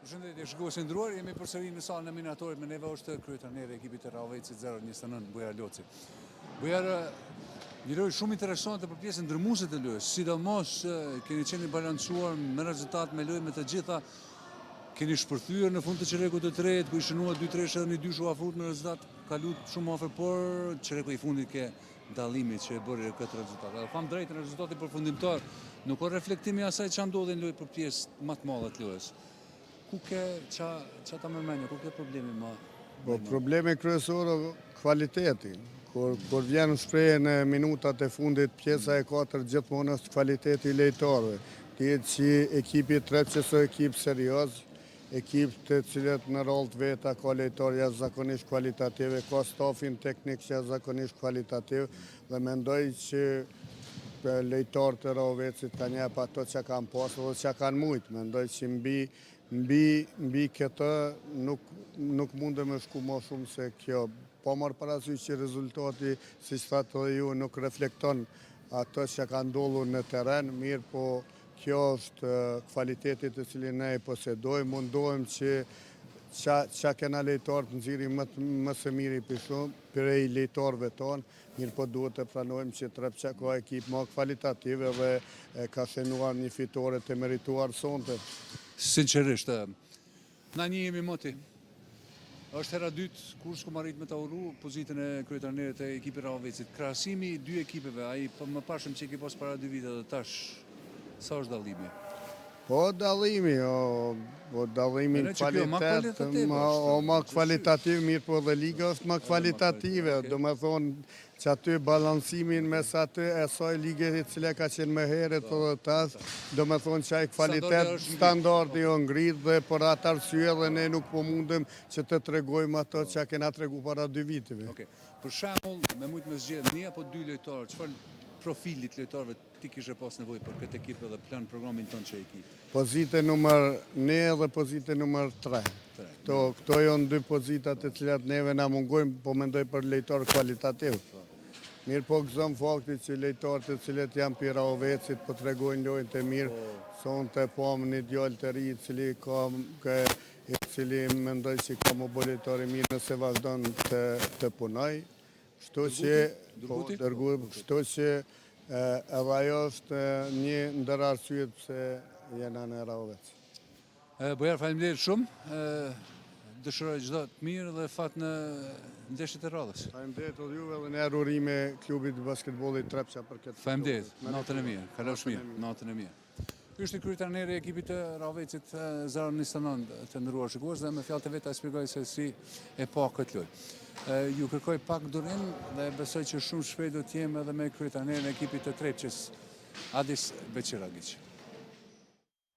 Përshëndetje, shikues e nderuar, jemi përsëri në sallën e minatorit me neve është kryetarëneri e ekipit të Ravecit 029 Bujar Loci. Bujar, një lojë shumë interesante për pjesën ndërmuese të lojës, sidomos keni qenë balancuar me rezultat me lojë me të gjitha. Keni shpërthyer në fund të çerekut të tretë, ku i shënuat 2-3 edhe një 2 shuafut me rezultat ka lutë shumë afër, por çereku i fundit ke dallimit që e bëri këtë rezultat. Edhe tham drejtën, rezultati përfundimtar nuk ka reflektimi i asaj ç'a ndodhi në lojë për pjesë më të madhe të lojës. Ku ke qa ta mërmenje, ku ke problemi ma? Po problemi kryesor kvaliteti. Kur vjen shprehje në minutat e fundit, pjesa e 4 gjithmonë është kvaliteti i lojtarëve. Dihet që ekipi Trepçës është ekip serioz, ekip të cilët në rol të veta ka lojtarë jashtëzakonisht kualitative, ka stafin teknik jashtëzakonisht kualitativ dhe mendoj që lojtarët e Ravecit kanë jep ato që kanë pasur dhe që kanë mujt. Mendoj që mbi këtë nuk mundem me shku më shumë se kjo. Po marrë parasysh që rezultati, si që thatë dhe ju, nuk reflekton ato që ka ndodhur në teren, mirë po kjo është kvalitetit të cilin ne e posedojmë, mundohem që qa kena lejtarë të nëziri më së miri për e i lejtarëve tonë, mirë po duhet të pranojmë që Trepça ka ekip më kvalitative dhe ka shenuar një fitore të merituar sonte. Sinqerisht, na një jemi moti. Është hera dytë kur s'kom arrit me ta urru pozitën e kryetarënerit e ekipit Ravecit. Krahasimi i dy ekipeve, ai më pashëm që ki pas para 2 vite dhe tash, sa është dallimi? Po dallimi, dallimi në kvalitet, më kvalitativ, mirë po dhe liga është më kvalitative, do me thonë që aty balancimin mes aty e soj ligë e cile ka qenë më herët dhe tash, do me thonë që ai kvalitet standardi o ngrit dhe për atë arsye dhe ne nuk po mundem që të tregojmë ato që kena tregu para 2 viteve. Për shembull, me mujt me zgjedh një apo 2 lojtarë, çfarë profilit lojtarëve ti kishe pas nevojë për këtë ekip dhe plan programin tonë që e ki? Pozite numër 1 dhe pozite numër 3. Këto janë 2 pozitat të cilat neve na mungojmë, po mendoj për lojtar kvalitativ. Mirë po gëzëm faktit që lojtarët të cilët janë për Ravecit po tregojnë lojën të mirë, sonte pomë një djalë të ri i cili mendoj që ka më bërë lojtar i mirë nëse vazhdon të punoj. Kështu që edhe ajo është një ndër arsyet pse jena në Ravec. Bujar, faleminderit shumë. Dëshiroj çdo të mirë dhe fat në ndeshjet e radhës. Faleminderit edhe juve dhe në urime klubit basketbollit Trepça për këtë. Faleminderit. Natën e mirë. Kalosh mirë. Natën e mirë. Ishte kryetarëneri i ekipit të Ravecit 029 të nderuar shikues dhe me fjalët e veta shpjegoi se si e pa këtë lojë. Ju kërkoj pak durim dhe besoj që shumë shpejt do të jem edhe me kryetarënerin e ekipit të Trepçës, Adis Beqiragić.